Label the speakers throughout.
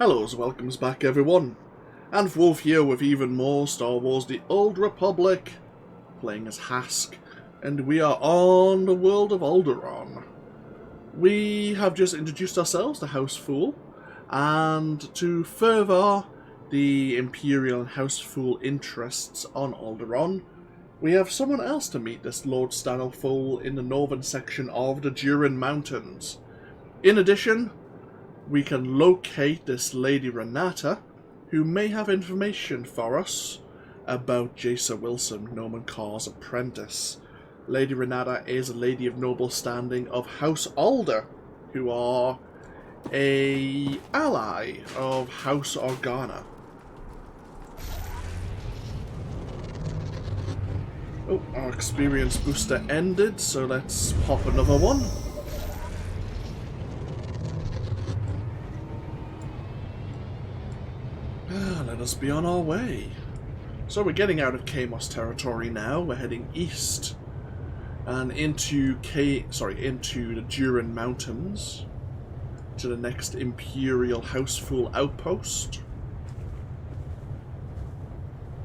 Speaker 1: Hello's welcomes back everyone, and Wolf here with even more Star Wars The Old Republic, playing as Hask, and we are on the world of Alderaan. We have just introduced ourselves to House Fool, and to further the Imperial and House Fool interests on Alderaan, we have someone else to meet, this Lord Stanley Fool in the northern section of the Juran Mountains. In addition, we can locate this Lady Renata, who may have information for us about Jason Wilson, Norman Carr's apprentice. Lady Renata is a lady of noble standing of House Alde, who are a ally of House Organa. Oh, our experience booster ended, so let's pop another one. Let us be on our way. So we're getting out of Kamos territory now. We're heading east and into the Juran Mountains to the next Imperial Houseful outpost.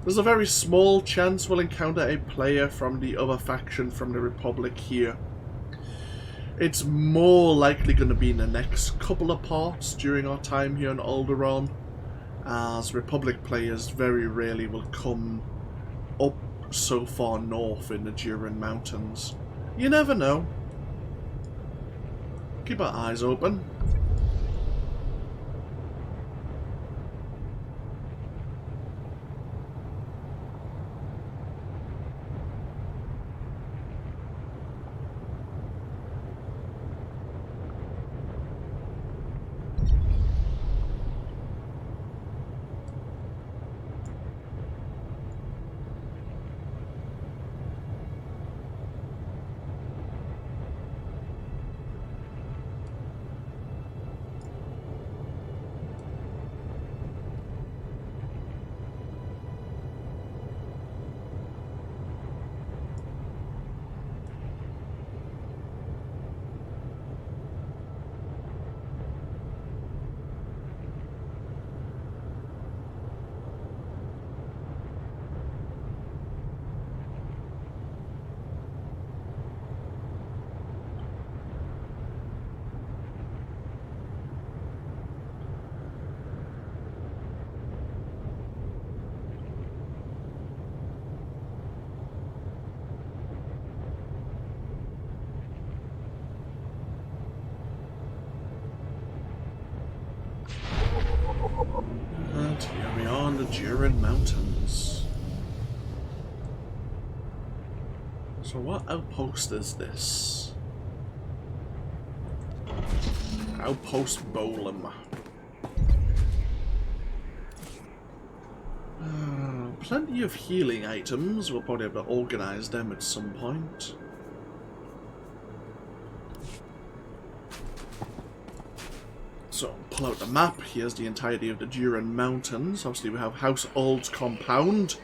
Speaker 1: There's a very small chance we'll encounter a player from the other faction from the Republic here. It's more likely going to be in the next couple of parts during our time here on Alderaan, as Republic players very rarely will come up so far north in the Juran Mountains. You never know. Keep our eyes open. And here we are in the Juran Mountains. So what outpost is this? Outpost Bolym. Plenty of healing items. We'll probably have to organize them at some point. So, pull out the map. Here's the entirety of the Juran Mountains. Obviously, we have House Ald's compound,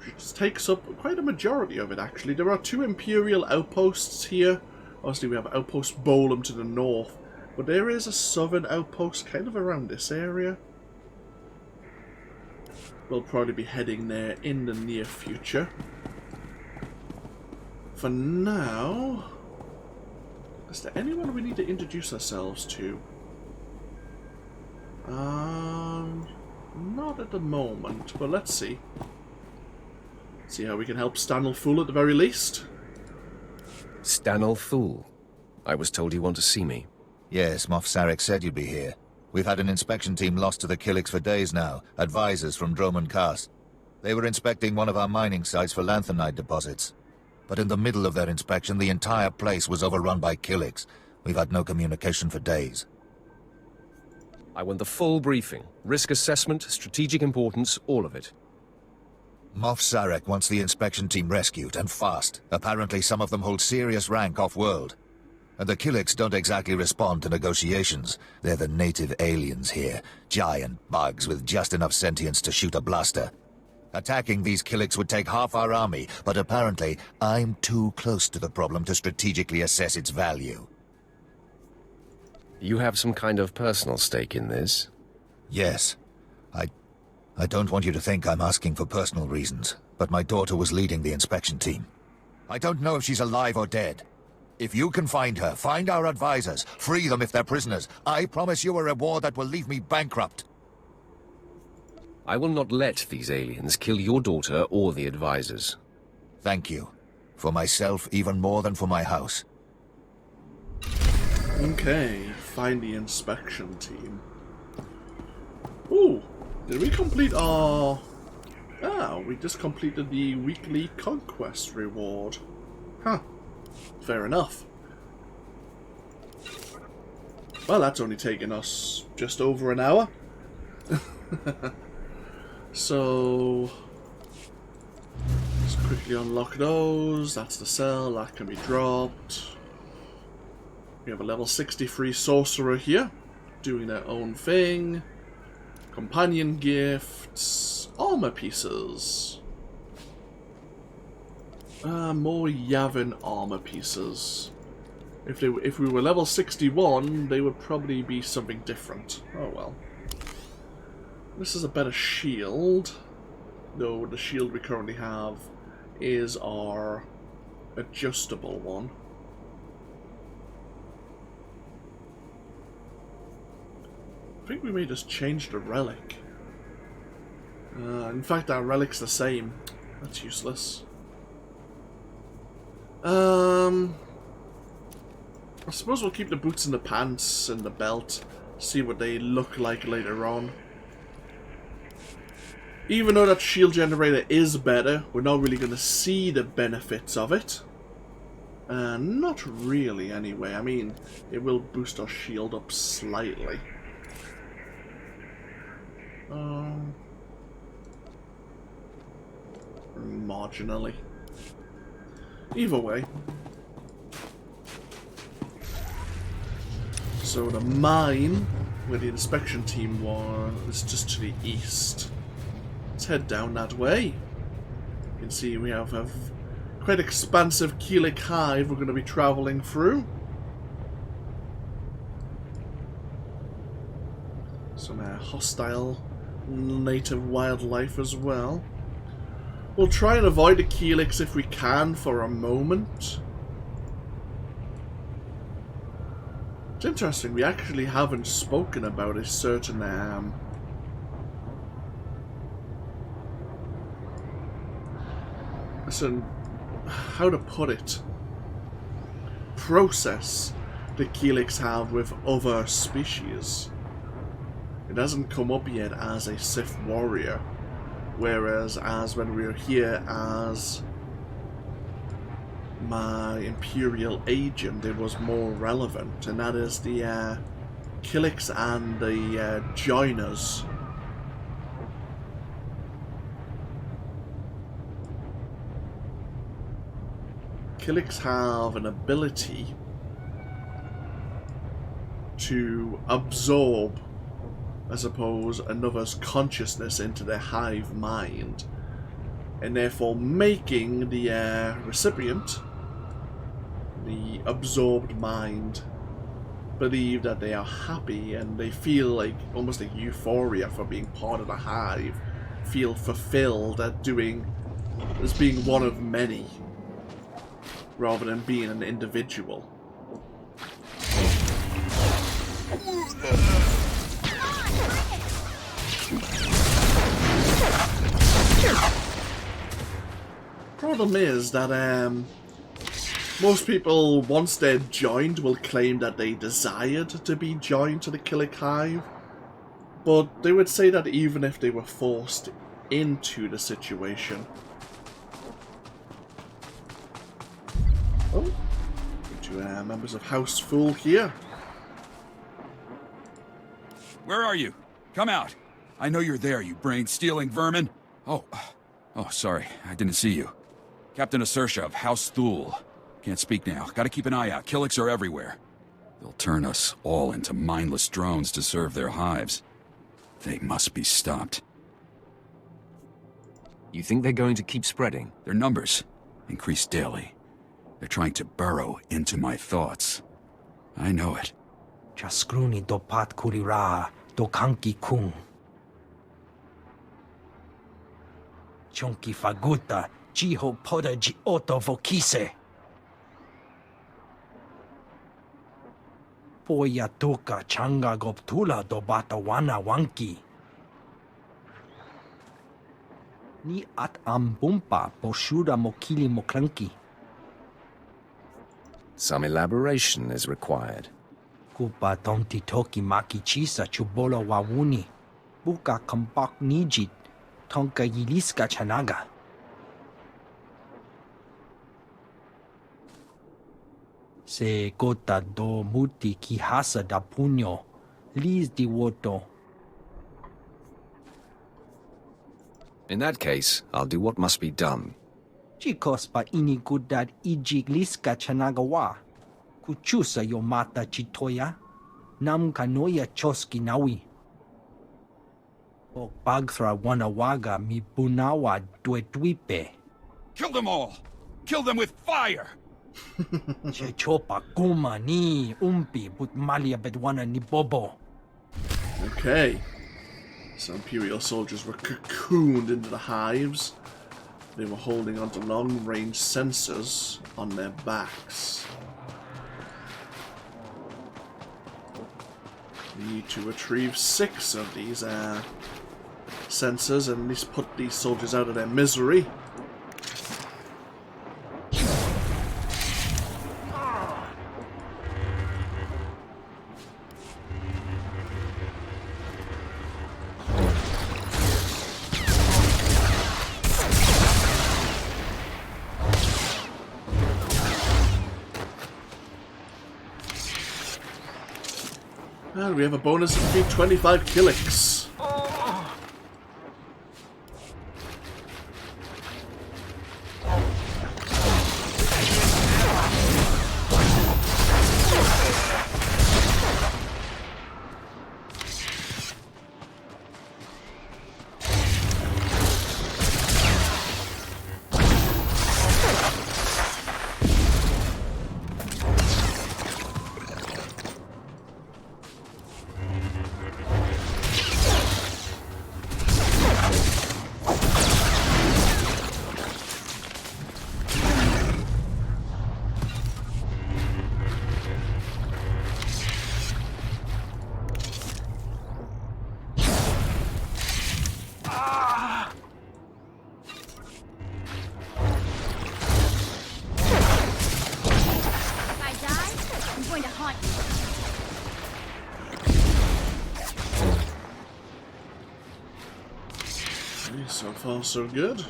Speaker 1: which takes up quite a majority of it, actually. There are two Imperial outposts here. Obviously, we have Outpost Bolym to the north, but there is a southern outpost kind of around this area. We'll probably be heading there in the near future. For now, is there anyone we need to introduce ourselves to? Not at the moment, but let's see. See how we can help Stanley Fool at the very least.
Speaker 2: Stanley Fool? I was told you want to see me.
Speaker 3: Yes, Moff Sarek said you'd be here. We've had an inspection team lost to the Killiks for days now, advisors from Droman Cast. They were inspecting one of our mining sites for lanthanide deposits. But in the middle of their inspection, the entire place was overrun by Killiks. We've had no communication for days.
Speaker 2: I want the full briefing. Risk assessment, strategic importance, all of it.
Speaker 3: Moff Sarek wants the inspection team rescued, and fast. Apparently some of them hold serious rank off-world. And the Killiks don't exactly respond to negotiations. They're the native aliens here. Giant bugs with just enough sentience to shoot a blaster. Attacking these Killiks would take half our army, but apparently I'm too close to the problem to strategically assess its value.
Speaker 2: You have some kind of personal stake in this?
Speaker 3: Yes. I don't want you to think I'm asking for personal reasons, but my daughter was leading the inspection team. I don't know if she's alive or dead. If you can find her, find our advisors, free them if they're prisoners. I promise you a reward that will leave me bankrupt.
Speaker 2: I will not let these aliens kill your daughter or the advisors.
Speaker 3: Thank you. For myself, even more than for my house.
Speaker 1: Okay, find the inspection team. Ooh, did we complete our... Ah, we just completed the weekly conquest reward. Huh. Fair enough. Well, that's only taken us just over an hour. So... let's quickly unlock those. That's the cell, that can be dropped. We have a level 63 sorcerer here, doing their own thing. Companion gifts, armor pieces. More Yavin armor pieces. If we were level 61, they would probably be something different. Oh well. This is a better shield, though the shield we currently have is our adjustable one. I think we may just change the relic. In fact, our relic's the same. That's useless. I suppose we'll keep the boots and the pants and the belt. See what they look like later on. Even though that shield generator is better, we're not really going to see the benefits of it. Not really, anyway. I mean, it will boost our shield up slightly. Marginally. Either way. So the mine, where the inspection team was, is just to the east. Let's head down that way. You can see we have a quite expansive Keelik hive we're going to be travelling through. Some hostile native wildlife as well. We'll try and avoid the Keeliks if we can for a moment. It's interesting, we actually haven't spoken about a certain how to put it, process the Keeliks have with other species. It hasn't come up yet as a Sith warrior, whereas when we were here as my Imperial agent, it was more relevant, and that is the Keeliks and the Joiners. Keeliks have an ability to absorb, I suppose, another's consciousness into their hive mind, and therefore making the recipient, the absorbed mind, believe that they are happy, and they feel like almost a euphoria for being part of the hive, feel fulfilled at as being one of many, rather than being an individual. Problem is that most people, once they're joined, will claim that they desired to be joined to the Keelik hive, but they would say that even if they were forced into the situation. Oh, two members of House Fool here.
Speaker 4: Where are you? Come out. I know you're there, you brain-stealing vermin. Oh, sorry. I didn't see you. Captain Asersha of House Thule. Can't speak now. Gotta keep an eye out. Keeliks are everywhere. They'll turn us all into mindless drones to serve their hives. They must be stopped.
Speaker 2: You think they're going to keep spreading?
Speaker 4: Their numbers increase daily. They're trying to burrow into my thoughts. I know it.
Speaker 5: Chaskruni dopat kurira, Dokanki Kung. Chonki Faguta, Jiho Poda Ji Oto Vokise. Poya Tuka Changa Goptula do Batawana Wanki. Ni at Ambumpa Boshuda Mokili Moklanki.
Speaker 2: Some elaboration is required.
Speaker 5: Kupa Tonti Toki Maki Chisa Chubolo Wawuni. Buka Kambak Nijit. Tonka Yiliska Chanaga. Se gota do muti ki hasa da puño, lis di woto.
Speaker 2: In that case, I'll do what must be done.
Speaker 5: Chikos pa ini gudad ijig liska chanagawa. Kuchusa yo mata chitoya, nam kanoya choski nawi. O bagthra wanawaga mi bunawa duetwipe.
Speaker 4: Kill them all! Kill them with fire!
Speaker 5: Chechopa kuma ni umpi but malia bedwana ni bobo.
Speaker 1: Okay. So Imperial soldiers were cocooned into the hives. They were holding onto long-range sensors on their backs. We need to retrieve 6 of these sensors and at least put these soldiers out of their misery. And we have a bonus of 25 killix. So far, so good.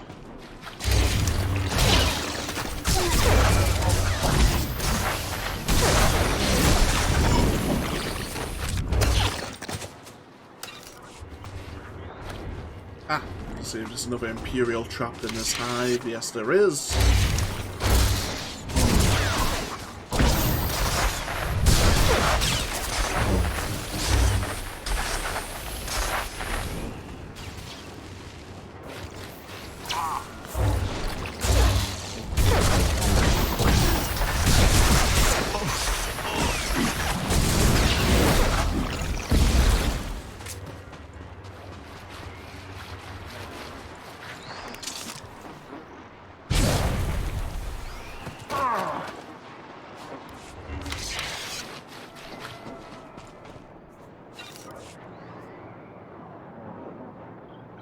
Speaker 1: Ah, let's see if there's another Imperial trapped in this hive. Yes, there is.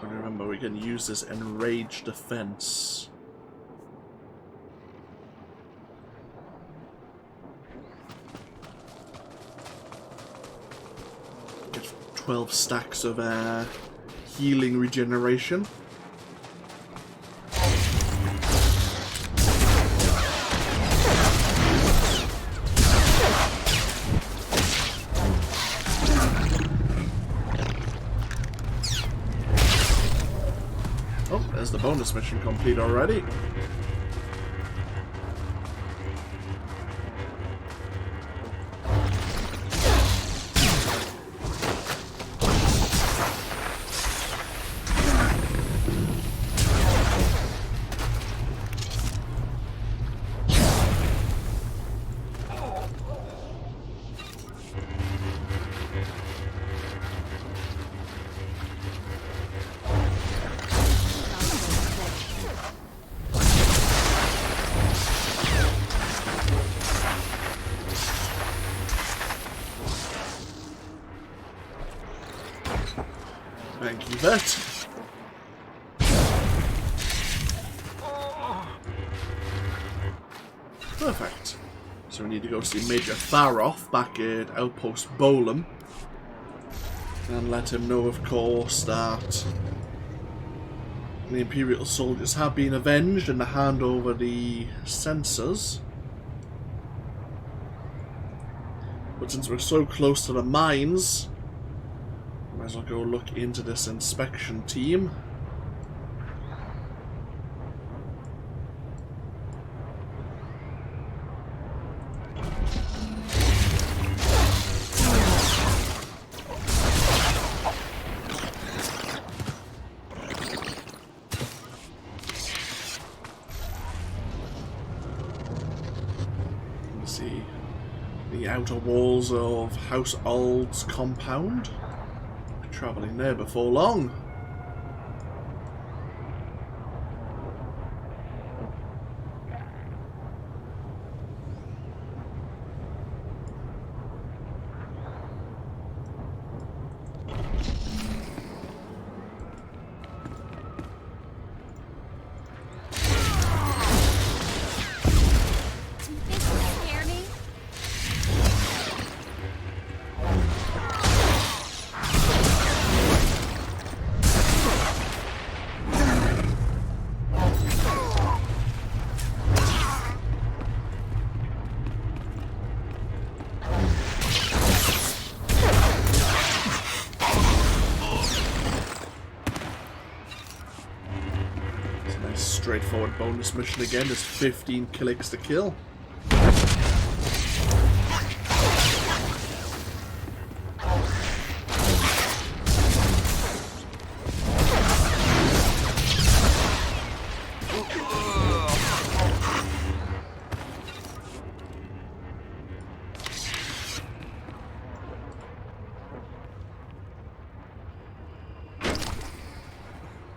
Speaker 1: Remember, we can use this enraged defense. Get 12 stacks of healing regeneration. There's the bonus mission complete already. of it. Perfect. So we need to go see Major Tharoth back at Outpost Bolym. And let him know, of course, that the Imperial soldiers have been avenged and to hand over the sensors. But since we're so close to the mines, might as well go look into this inspection team. See the outer walls of House Alde's compound. We're travelling there before long. Straightforward bonus mission again. There's 15 Killiks to kill.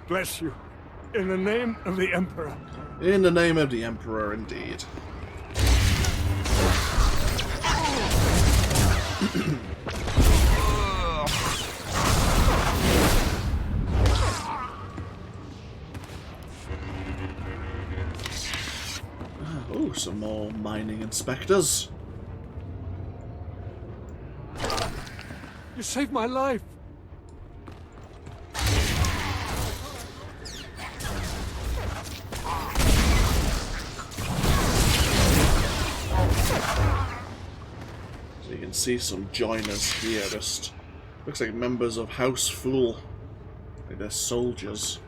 Speaker 6: Bless you. In the name of the Emperor.
Speaker 1: In the name of the Emperor, indeed. Oh, some more mining inspectors.
Speaker 6: You saved my life.
Speaker 1: So you can see some joiners here, just looks like members of House Fool. Like they're soldiers.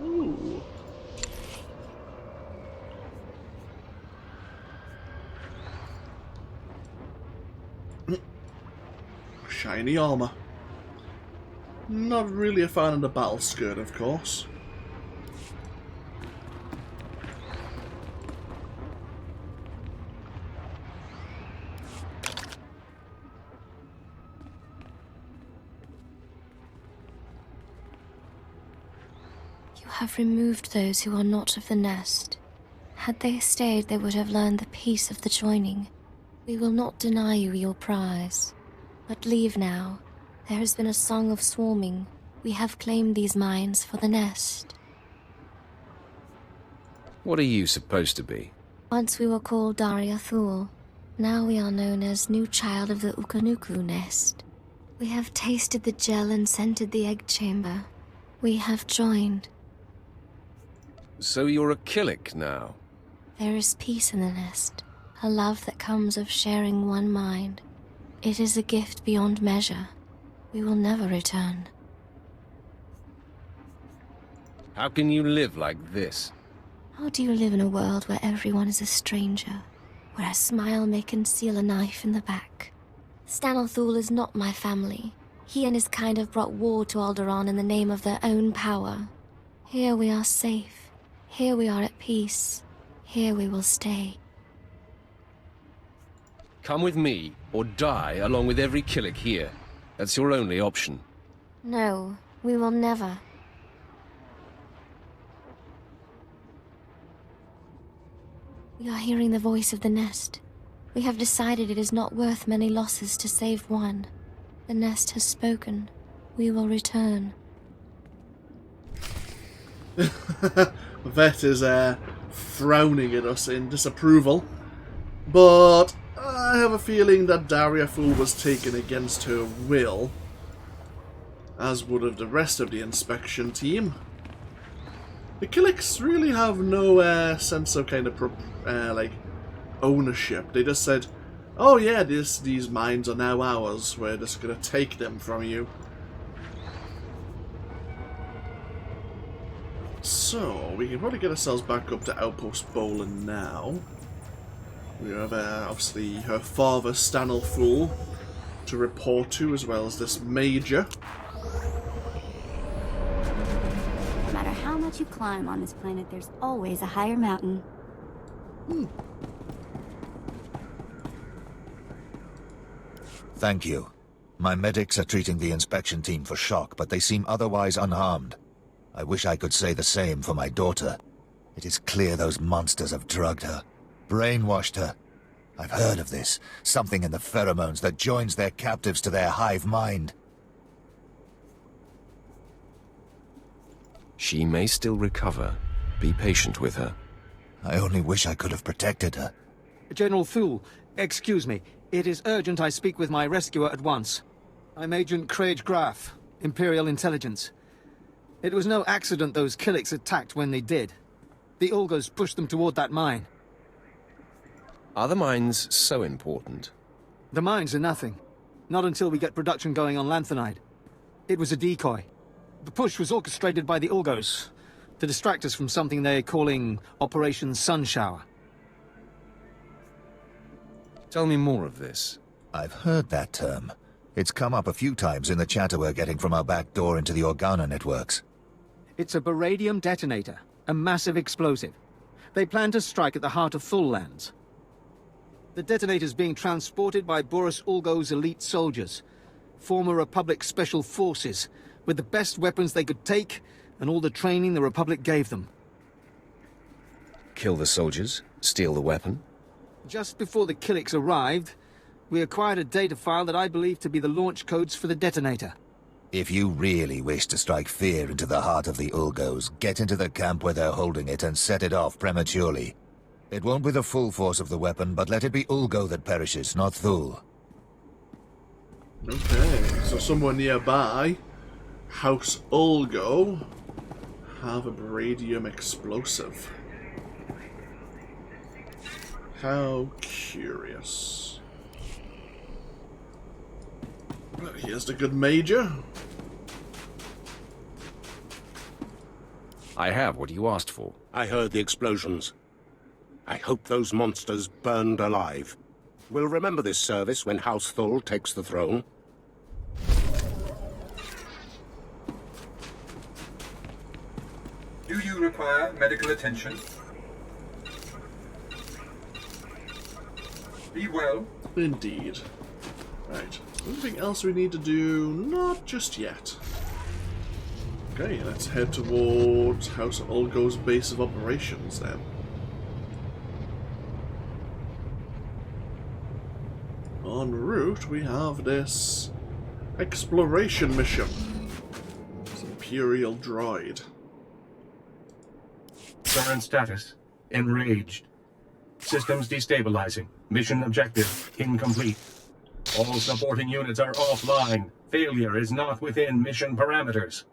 Speaker 1: Ooh. Shiny armor. Not really a fan of the battle skirt, of course.
Speaker 7: You have removed those who are not of the nest. Had they stayed, they would have learned the peace of the joining. We will not deny you your prize. But leave now. There has been a song of swarming. We have claimed these mines for the nest.
Speaker 2: What are you supposed to be?
Speaker 7: Once we were called Daria Thul. Now we are known as New Child of the Ukanuku Nest. We have tasted the gel and scented the egg chamber. We have joined.
Speaker 2: So you're a Killik now?
Speaker 7: There is peace in the nest, a love that comes of sharing one mind. It is a gift beyond measure. We will never return.
Speaker 2: How can you live like this?
Speaker 7: How do you live in a world where everyone is a stranger? Where a smile may conceal a knife in the back? Stanithul is not my family. He and his kind have brought war to Alderaan in the name of their own power. Here we are safe. Here we are at peace. Here we will stay.
Speaker 2: Come with me, or die along with every Killik here. That's your only option.
Speaker 7: No, we will never. We are hearing the voice of the nest. We have decided it is not worth many losses to save one. The nest has spoken. We will return.
Speaker 1: Vet is frowning at us in disapproval. But I have a feeling that Daria Thul was taken against her will, as would have the rest of the inspection team. The Killiks really have no sense of kind of like ownership. They just said, "Oh yeah, these mines are now ours. We're just gonna take them from you." So we can probably get ourselves back up to Outpost Bolym now. We have obviously her father Stanithul to report to, as well as this major.
Speaker 8: No matter how much you climb on this planet, there's always a higher mountain.
Speaker 3: Thank you. My medics are treating the inspection team for shock, but they seem otherwise unharmed. I wish I could say the same for my daughter. It is clear those monsters have drugged her, brainwashed her. I've heard of this. Something in the pheromones that joins their captives to their hive mind.
Speaker 2: She may still recover. Be patient with her.
Speaker 3: I only wish I could have protected her.
Speaker 5: General Thul, excuse me. It is urgent I speak with my rescuer at once. I'm Agent Craig Graff, Imperial Intelligence. It was no accident those Killiks attacked when they did. The Ulgos pushed them toward that mine.
Speaker 2: Are the mines so important?
Speaker 5: The mines are nothing. Not until we get production going on lanthanide. It was a decoy. The push was orchestrated by the Ulgos to distract us from something they're calling Operation Sunshower.
Speaker 2: Tell me more of this.
Speaker 3: I've heard that term. It's come up a few times in the chatter we're getting from our back door into the Organa networks.
Speaker 5: It's a baradium detonator, a massive explosive. They plan to strike at the heart of Thul lands. The detonator's being transported by Boris Ulgo's elite soldiers, former Republic Special Forces, with the best weapons they could take and all the training the Republic gave them.
Speaker 2: Kill the soldiers? Steal the weapon?
Speaker 5: Just before the Killiks arrived, we acquired a data file that I believe to be the launch codes for the detonator.
Speaker 3: If you really wish to strike fear into the heart of the Ulgos, get into the camp where they're holding it and set it off prematurely. It won't be the full force of the weapon, but let it be Ulgo that perishes, not Thul.
Speaker 1: Okay, so somewhere nearby, House Ulgo have a baradium explosive. How curious. Well, here's the good major.
Speaker 2: I have what you asked for.
Speaker 9: I heard the explosions. I hope those monsters burned alive. We'll remember this service when House Thul takes the throne.
Speaker 10: Do you require medical attention? Be well.
Speaker 1: Indeed. Right. Anything else we need to do? Not just yet. Okay, let's head towards House Ulgo's base of operations then. En route, we have this exploration mission. It's an Imperial droid.
Speaker 10: Current status: enraged.
Speaker 11: Systems destabilizing. Mission objective incomplete. All supporting units are offline. Failure is not within mission parameters.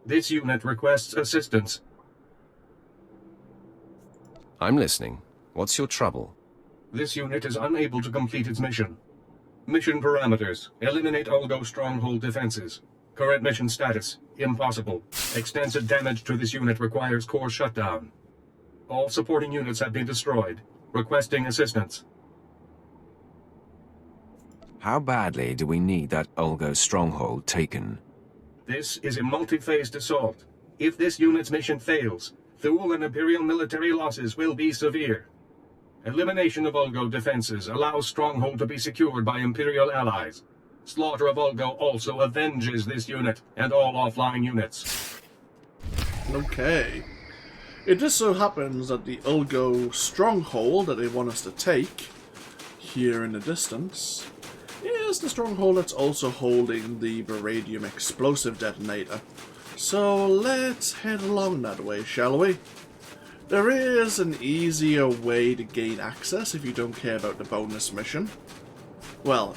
Speaker 11: This unit requests assistance.
Speaker 2: I'm listening. What's your trouble?
Speaker 11: This unit is unable to complete its mission. Mission parameters. Eliminate Ulgo stronghold defenses. Current mission status. Impossible. Extensive damage to this unit requires core shutdown. All supporting units have been destroyed. Requesting assistance.
Speaker 2: How badly do we need that Ulgo stronghold taken?
Speaker 11: This is a multi-phased assault. If this unit's mission fails, Thule and Imperial military losses will be severe. Elimination of Ulgo defenses allows Stronghold to be secured by Imperial allies. Slaughter of Ulgo also avenges this unit and all offline units.
Speaker 1: Okay. It just so happens that the Ulgo stronghold that they want us to take, here in the distance, is the stronghold that's also holding the Baradium explosive detonator. So let's head along that way, shall we? There is an easier way to gain access if you don't care about the bonus mission. Well,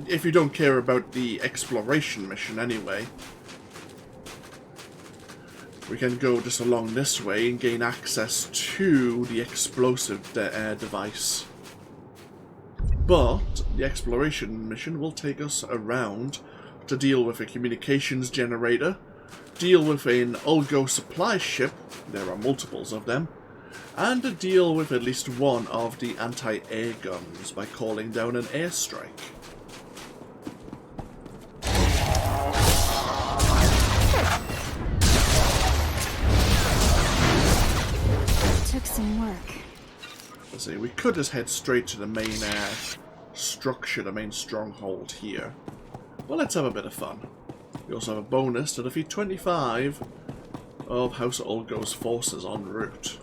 Speaker 1: if you don't care about the exploration mission anyway. We can go just along this way and gain access to the explosive device. But the exploration mission will take us around to deal with a communications generator, deal with an Ulgo supply ship, there are multiples of them, and to deal with at least one of the anti-air guns by calling down an airstrike.
Speaker 8: Took some work.
Speaker 1: Let's see, we could just head straight to the main structure, the main stronghold here. Well, let's have a bit of fun. We also have a bonus to defeat 25 of House Ulgo's forces en route.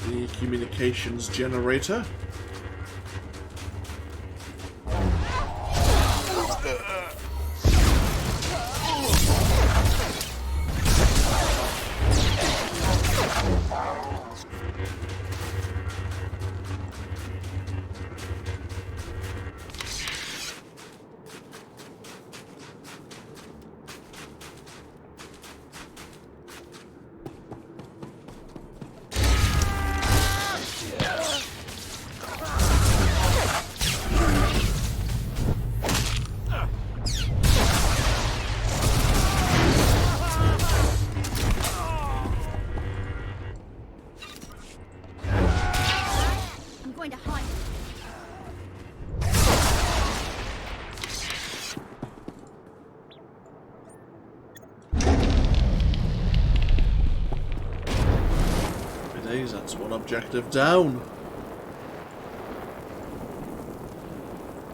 Speaker 1: The communications generator. That's one objective down.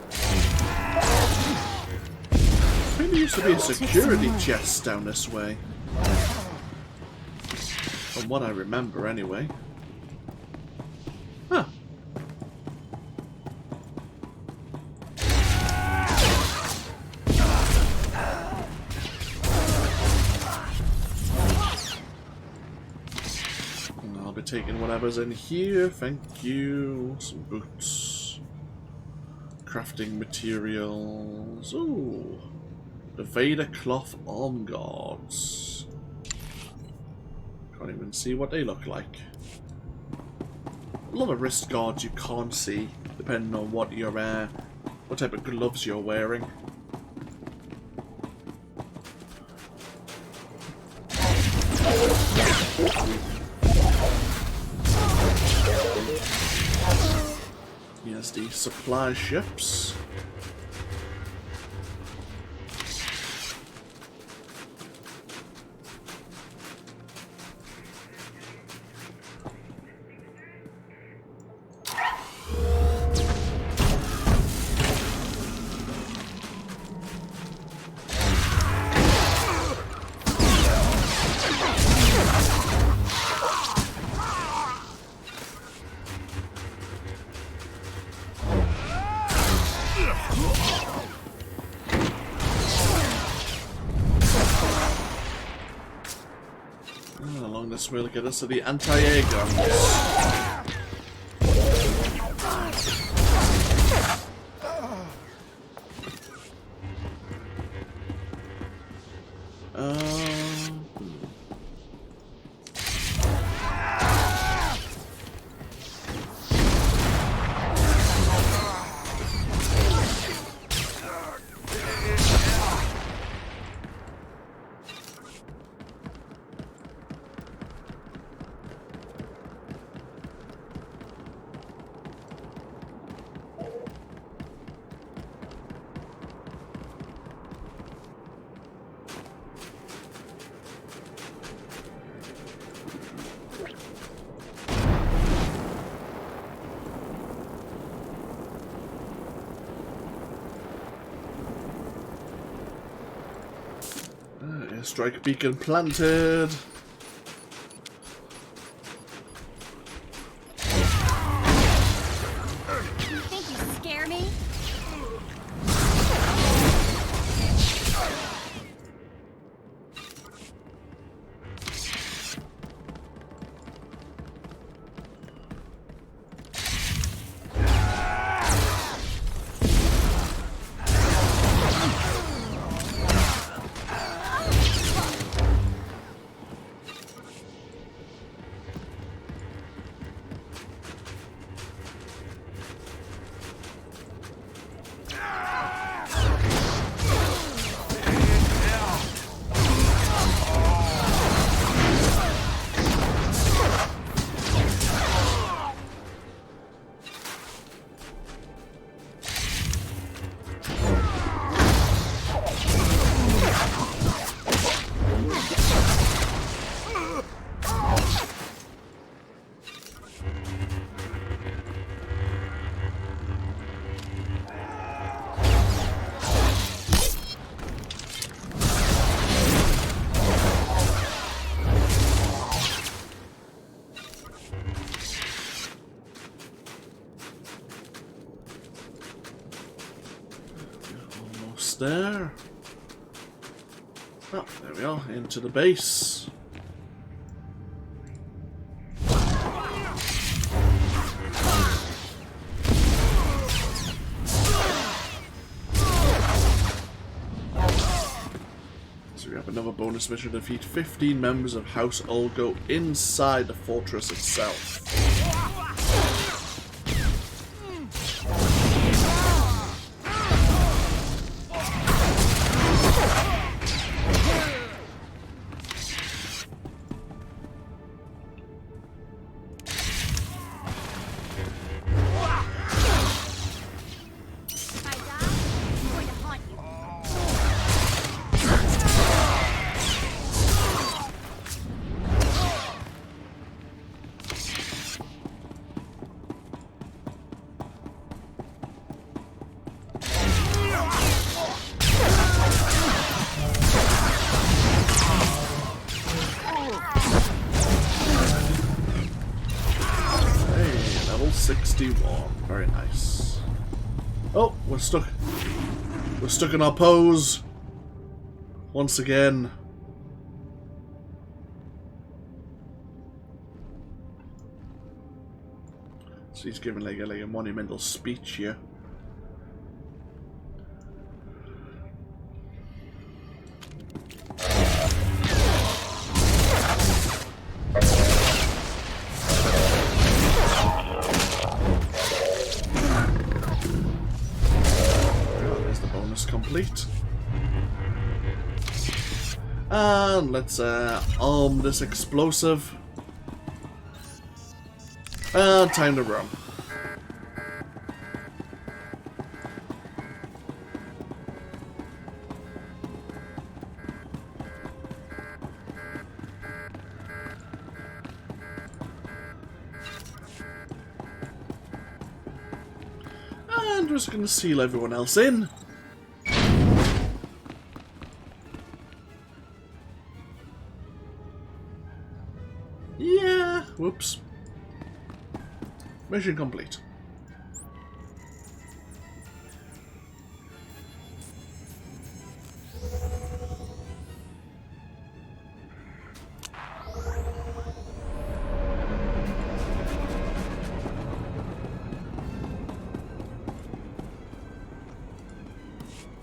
Speaker 1: I think there used to be a security chest down this way. From what I remember, anyway. Huh. Taking whatever's in here, thank you. Some boots. Crafting materials. Ooh. The Vader cloth arm guards. Can't even see what they look like. A lot of wrist guards you can't see, depending on what what type of gloves you're wearing. Here's the supply ships. Along this way, look at us, are the anti-air guns. Strike beacon planted.
Speaker 8: You think you scare me?
Speaker 1: There. Oh, there we are, into the base. So we have another bonus mission: defeat 15 members of House Ulgo inside the fortress itself. Very nice. Oh, we're stuck. We're stuck in our pose. Once again. So he's giving like a monumental speech here. Bonus complete. And let's arm this explosive. And time to run. And we're just going to seal everyone else in. Yeah, whoops. Mission complete.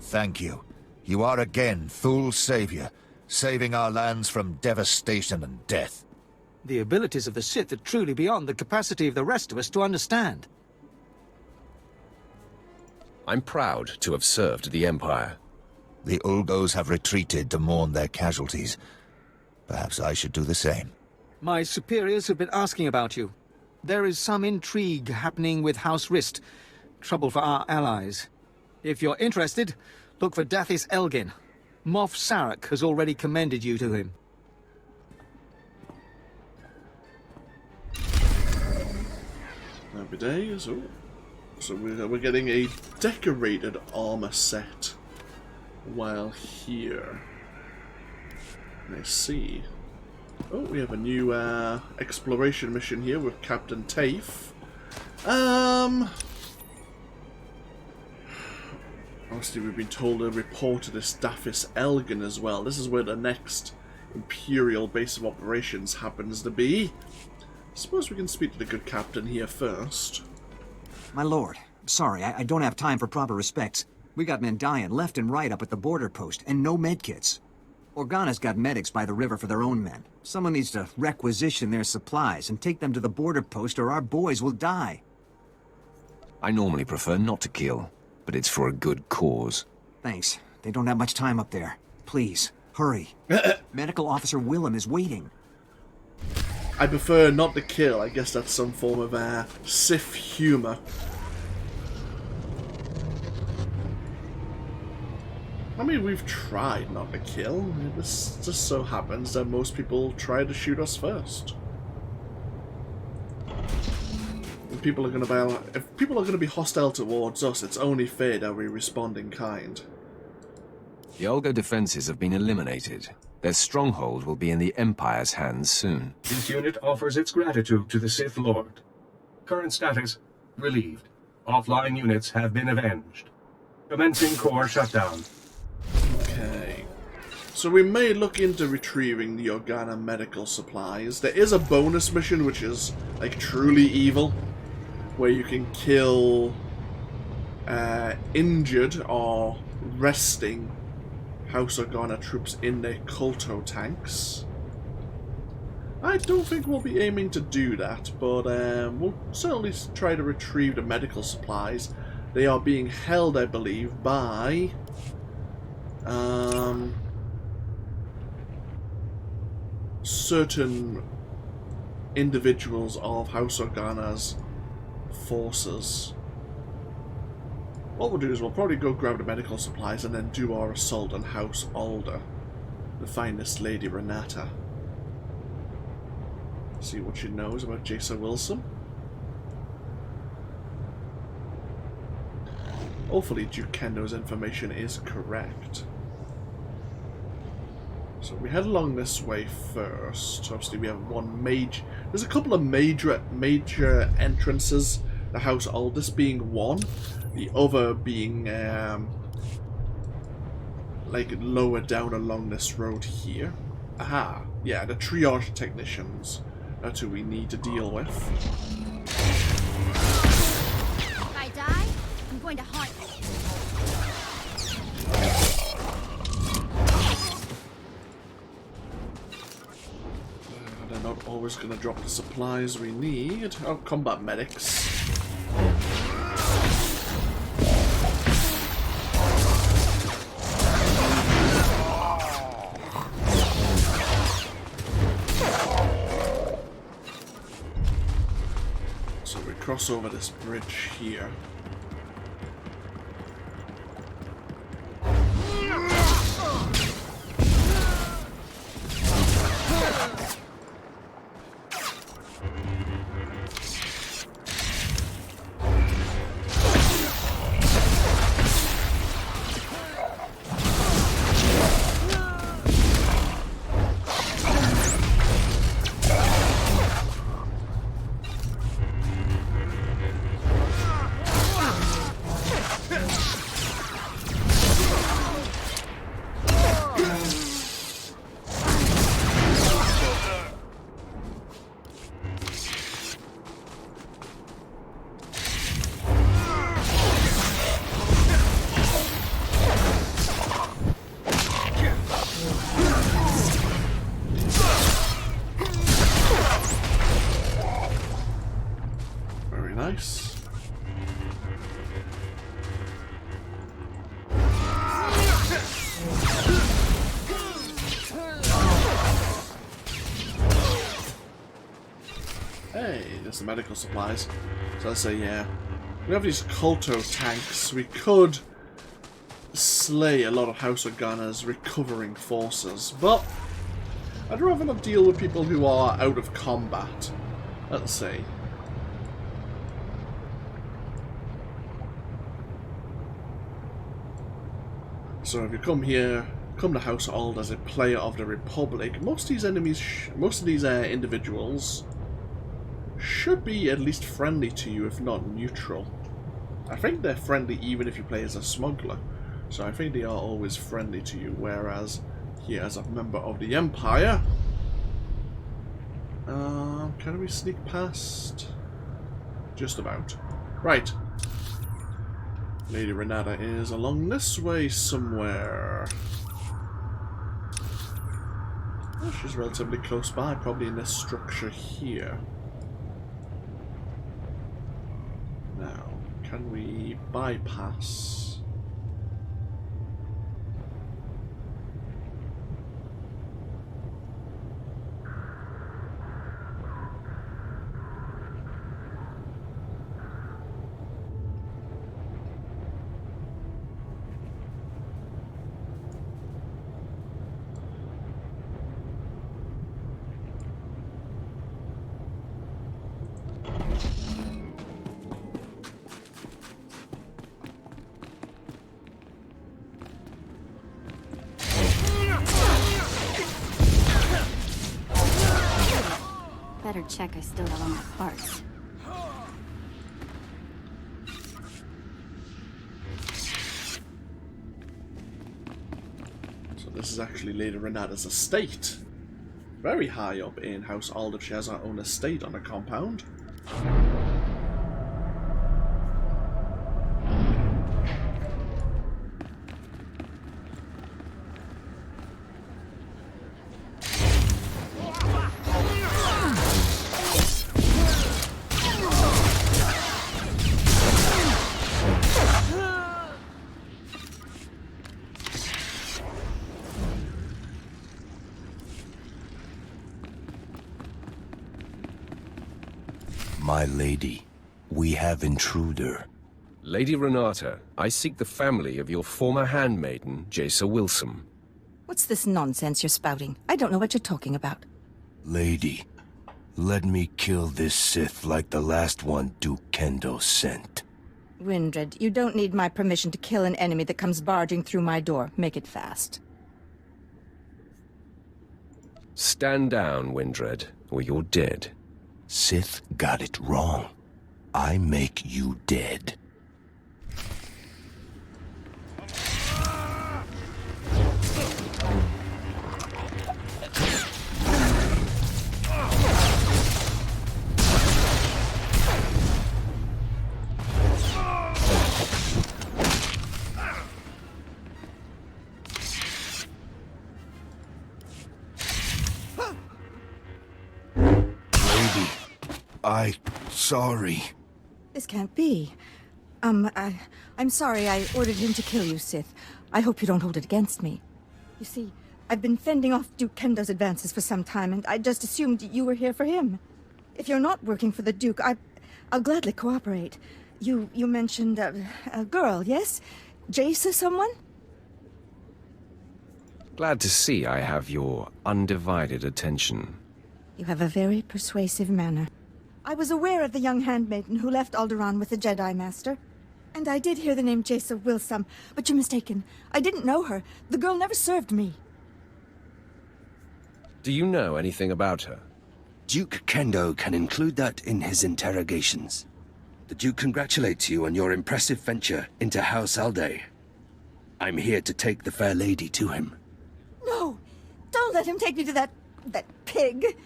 Speaker 3: Thank you. You are again Thul's savior, saving our lands from devastation and death.
Speaker 5: The abilities of the Sith are truly beyond the capacity of the rest of us to understand.
Speaker 2: I'm proud to have served the Empire.
Speaker 3: The Ulgos have retreated to mourn their casualties. Perhaps I should do the same.
Speaker 5: My superiors have been asking about you. There is some intrigue happening with House Rist. Trouble for our allies. If you're interested, look for Dathis Elgin. Moff Sarek has already commended you to him.
Speaker 1: Happy days. Oh. So we're getting a decorated armor set while here. I see. Oh, we have a new exploration mission here with Captain Tafe. Obviously, we've been told to report to this Dathis Elgin as well. This is where the next Imperial base of operations happens to be. Suppose we can speak to the good captain here first.
Speaker 12: My lord, sorry, I don't have time for proper respects. We got men dying left and right up at the border post, and no medkits. Organa's got medics by the river for their own men. Someone needs to requisition their supplies and take them to the border post, or our boys will die.
Speaker 13: I normally prefer not to kill, but it's for a good cause.
Speaker 12: Thanks. They don't have much time up there. Please, hurry. Medical Officer Bolym is waiting.
Speaker 1: I prefer not to kill. I guess that's some form of Sith humor. I mean, we've tried not to kill. This just so happens that most people try to shoot us first. If people are going to be hostile towards us, it's only fair that we respond in kind.
Speaker 13: The Ulgo defenses have been eliminated. Their stronghold will be in the Empire's hands soon.
Speaker 11: This unit offers its gratitude to the Sith Lord. Current status, relieved. Offline units have been avenged. Commencing core shutdown.
Speaker 1: Okay. So we may look into retrieving the Organa medical supplies. There is a bonus mission which is, like, truly evil, where you can kill injured or resting House Organa troops in their Kolto tanks. I don't think we'll be aiming to do that, but we'll certainly try to retrieve the medical supplies. They are being held, I believe, by certain individuals of House Organa's forces. What we'll do is we'll probably go grab the medical supplies and then do our assault on House Alde to find this lady Renata. See what she knows about Jason Wilson. Hopefully Duke Kendo's information is correct. So we head along this way first. Obviously we have one major... There's a couple of major entrances. The House Aldis being one. The other being like lower down along this road here. Aha. Yeah, the triage technicians. That's who we need to deal with.
Speaker 8: If I die, I'm going to haunt
Speaker 1: They're not always going to drop the supplies we need. Oh, combat medics. cross over this bridge here. Nice. Hey, there's the medical supplies. So let's say, yeah. We have these Kolto tanks. We could slay a lot of House Organa's recovering forces, but I'd rather not deal with people who are out of combat. Let's see. So if you come here, come to House Alde as a player of the Republic, most of these enemies, most of these individuals should be at least friendly to you, if not neutral. I think they're friendly even if you play as a smuggler, so I think they are always friendly to you, whereas here as a member of the Empire, can we sneak past? Just about. Right. Lady Renata is along this way somewhere. Oh, she's relatively close by, probably in this structure here. Now, can we bypass?
Speaker 8: Better check I still have all my parts.
Speaker 1: So this is actually Lady Renata's estate. Very high up in House Alde. She has her own estate on a compound.
Speaker 14: My lady, we have intruder.
Speaker 2: Lady Renata, I seek the family of your former handmaiden, Jaisa Wilson.
Speaker 15: What's this nonsense you're spouting? I don't know what you're talking about.
Speaker 14: Lady, let me kill this Sith like the last one Duke Kendo sent.
Speaker 15: Windred, you don't need my permission to kill an enemy that comes barging through my door. Make it fast.
Speaker 2: Stand down, Windred, or you're dead.
Speaker 14: Sith got it wrong. I make you dead. Sorry.
Speaker 15: This can't be. I'm sorry I ordered him to kill you, Sith. I hope you don't hold it against me. You see, I've been fending off Duke Kendo's advances for some time, and I just assumed you were here for him. If you're not working for the Duke, I'll gladly cooperate. You mentioned a girl, yes? Jace or someone?
Speaker 13: Glad to see I have your undivided attention.
Speaker 15: You have a very persuasive manner. I was aware of the young handmaiden who left Alderaan with the Jedi Master. And I did hear the name Jace Wilsum, but you're mistaken. I didn't know her. The girl never served me.
Speaker 13: Do you know anything about her?
Speaker 14: Duke Kendo can include that in his interrogations. The Duke congratulates you on your impressive venture into House Alde. I'm here to take the fair lady to him.
Speaker 15: No! Don't let him take me to that pig!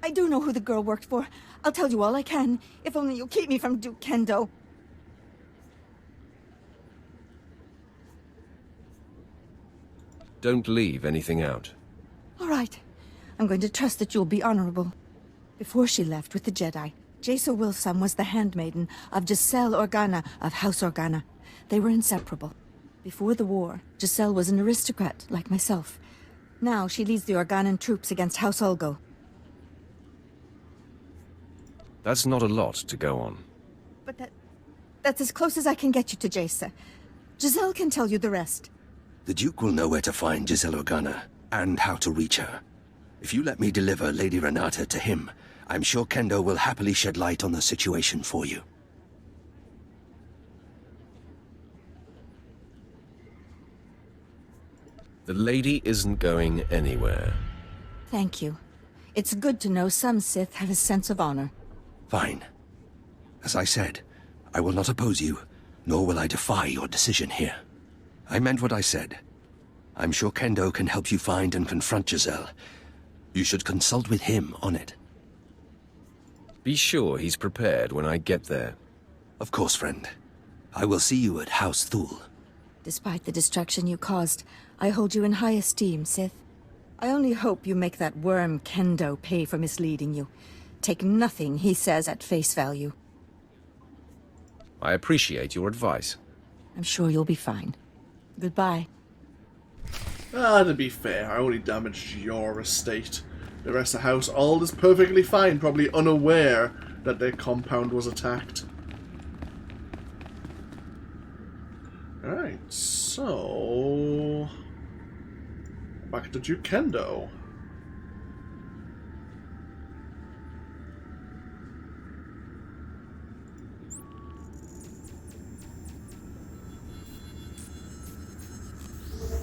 Speaker 15: I do know who the girl worked for. I'll tell you all I can, if only you'll keep me from Duke Kendo.
Speaker 13: Don't leave anything out.
Speaker 15: All right. I'm going to trust that you'll be honorable. Before she left with the Jedi, Jace Wilsum was the handmaiden of Giselle Organa of House Organa. They were inseparable. Before the war, Giselle was an aristocrat like myself. Now she leads the Organan troops against House Ulgo.
Speaker 13: That's not a lot to go on.
Speaker 15: But that's as close as I can get you to Jace. Giselle can tell you the rest.
Speaker 14: The Duke will know where to find Giselle Organa, and how to reach her. If you let me deliver Lady Renata to him, I'm sure Kendo will happily shed light on the situation for you.
Speaker 13: The lady isn't going anywhere.
Speaker 15: Thank you. It's good to know some Sith have a sense of honor.
Speaker 14: Fine. As I said, I will not oppose you, nor will I defy your decision here. I meant what I said. I'm sure Kendo can help you find and confront Giselle. You should consult with him on it.
Speaker 13: Be sure he's prepared when I get there.
Speaker 14: Of course, friend. I will see you at House Thule.
Speaker 15: Despite the destruction you caused, I hold you in high esteem, Sith. I only hope you make that worm Kendo pay for misleading you. Take nothing he says at face value.
Speaker 13: I appreciate your advice.
Speaker 15: I'm sure you'll be fine. Goodbye.
Speaker 1: To be fair, I only damaged your estate. The rest of House Ald is perfectly fine, probably unaware that their compound was attacked. Alright, so... back to Duke Kendo.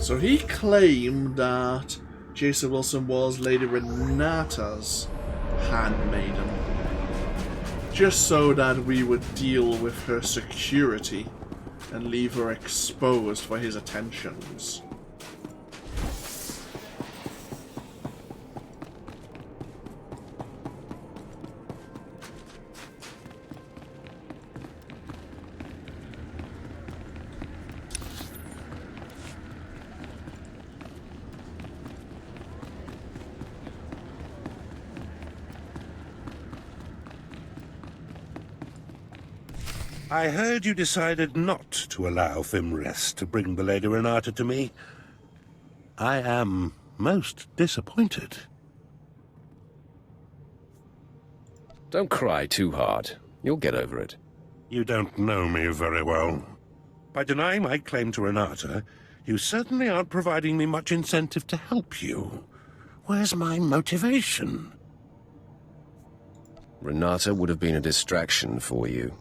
Speaker 1: So he claimed that Jace Wilsum was Lady Renata's handmaiden, just so that we would deal with her security and leave her exposed for his attentions.
Speaker 16: I heard you decided not to allow Fimrest to bring the Lady Renata to me. I am most disappointed.
Speaker 13: Don't cry too hard. You'll get over it.
Speaker 16: You don't know me very well. By denying my claim to Renata, you certainly aren't providing me much incentive to help you. Where's my motivation?
Speaker 13: Renata would have been a distraction for you.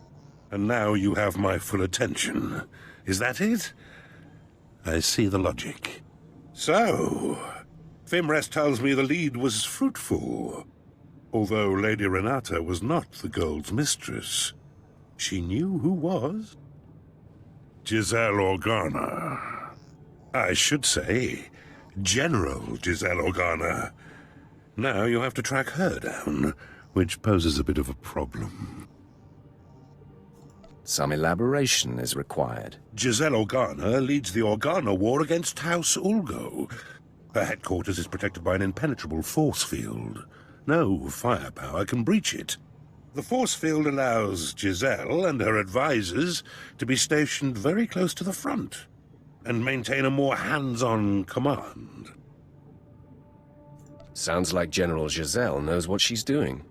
Speaker 16: And now you have my full attention. Is that it? I see the logic. So, Fimrest tells me the lead was fruitful. Although Lady Renata was not the Gold's mistress, she knew who was. Giselle Organa. I should say, General Giselle Organa. Now you have to track her down, which poses a bit of a problem.
Speaker 13: Some elaboration is required.
Speaker 16: Giselle Organa leads the Organa war against House Ulgo. Her headquarters is protected by an impenetrable force field. No firepower can breach it. The force field allows Giselle and her advisors to be stationed very close to the front and maintain a more hands-on command.
Speaker 13: Sounds like General Giselle knows what she's doing.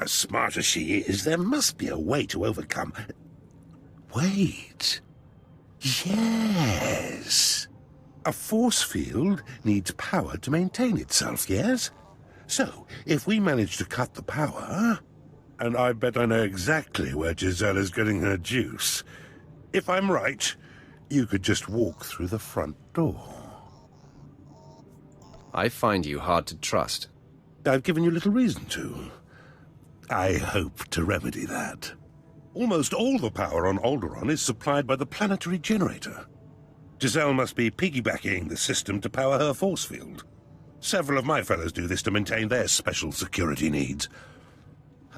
Speaker 16: As smart as she is, there must be a way to overcome... Wait. Yes. A force field needs power to maintain itself, yes? So, if we manage to cut the power... And I bet I know exactly where Giselle is getting her juice. If I'm right, you could just walk through the front door.
Speaker 13: I find you hard to trust.
Speaker 16: I've given you little reason to. I hope to remedy that. Almost all the power on Alderaan is supplied by the planetary generator. Giselle must be piggybacking the system to power her force field. Several of my fellows do this to maintain their special security needs.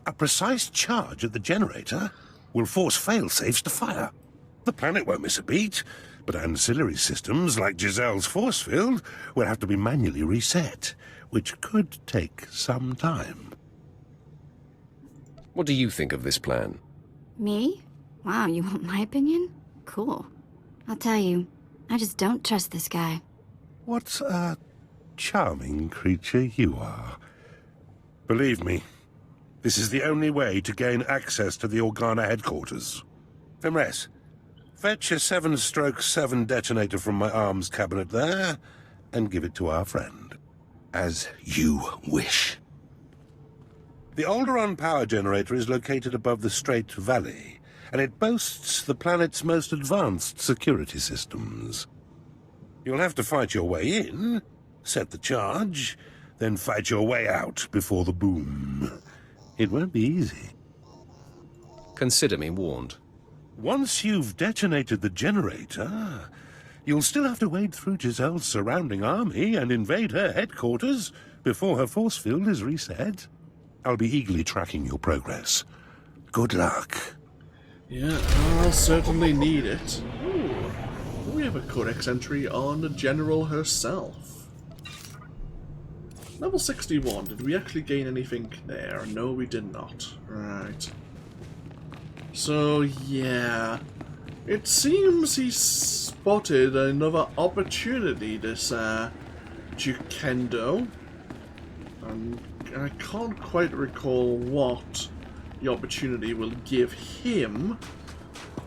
Speaker 16: A precise charge at the generator will force fail-safes to fire. The planet won't miss a beat, but ancillary systems like Giselle's force field will have to be manually reset, which could take some time.
Speaker 13: What do you think of this plan?
Speaker 8: Me? Wow, you want my opinion? Cool. I'll tell you, I just don't trust this guy.
Speaker 16: What a charming creature you are. Believe me, this is the only way to gain access to the Organa headquarters. Fimres, fetch a 7/7 detonator from my arms cabinet there, and give it to our friend.
Speaker 14: As you wish.
Speaker 16: The Alderaan power generator is located above the Strait Valley, and it boasts the planet's most advanced security systems. You'll have to fight your way in, set the charge, then fight your way out before the boom. It won't be easy.
Speaker 13: Consider me warned.
Speaker 16: Once you've detonated the generator, you'll still have to wade through Giselle's surrounding army and invade her headquarters before her force field is reset. I'll be eagerly tracking your progress. Good luck.
Speaker 1: Yeah, I'll certainly need it. Ooh, we have a codex entry on the General herself. Level 61, did we actually gain anything there? No, we did not. Right. So, yeah. It seems he spotted another opportunity, this, Jukendo. And I can't quite recall what the opportunity will give him.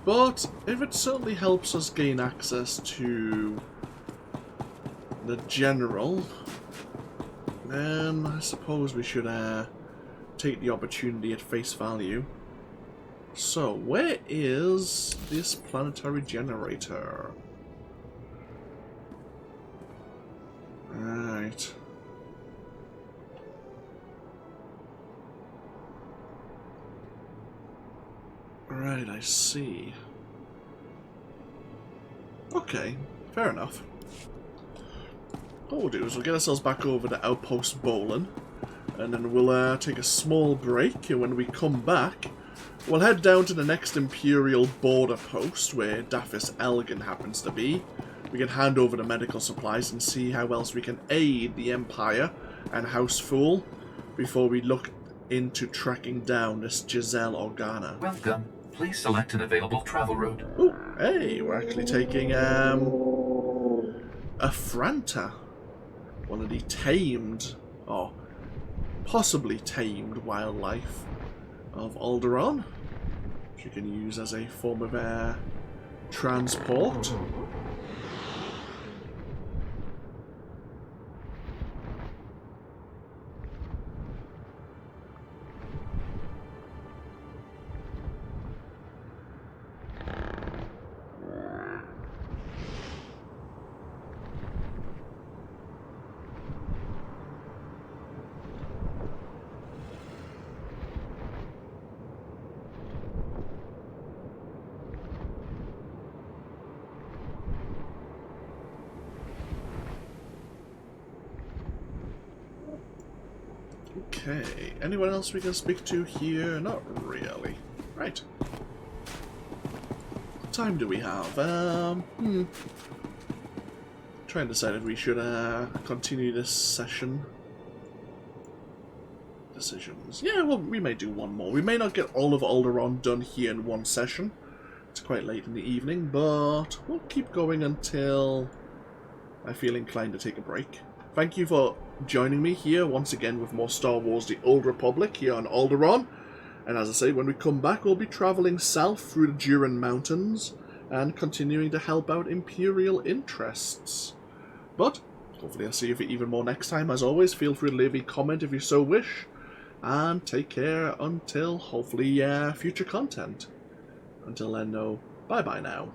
Speaker 1: But, if it certainly helps us gain access to the General... then I suppose we should take the opportunity at face value. So, where is this planetary generator? Right. Right, I see. Okay, fair enough. What we'll do is we'll get ourselves back over to Outpost Bolym, and then we'll take a small break, and when we come back, we'll head down to the next Imperial border post, where Dafis Elgin happens to be. We can hand over the medical supplies and see how else we can aid the Empire and House Fool before we look into tracking down this Giselle Organa.
Speaker 10: Welcome. Please select an available travel route.
Speaker 1: Oh, hey, we're actually taking a Franta. One of the tamed, or possibly tamed wildlife of Alderaan, which you can use as a form of transport. Okay, anyone else we can speak to here? Not really. Right. What time do we have? Trying to decide if we should continue this session. Decisions. Yeah, well, we may do one more. We may not get all of Alderaan done here in one session. It's quite late in the evening, but we'll keep going until I feel inclined to take a break. thank you for joining me here once again with more Star Wars The Old Republic here on Alderaan. And as I say, when we come back, we'll be travelling south through the Juran Mountains and continuing to help out Imperial interests. But hopefully I'll see you for even more next time. As always, feel free to leave a comment if you so wish. And take care until, hopefully, future content. Until then, no, bye-bye now.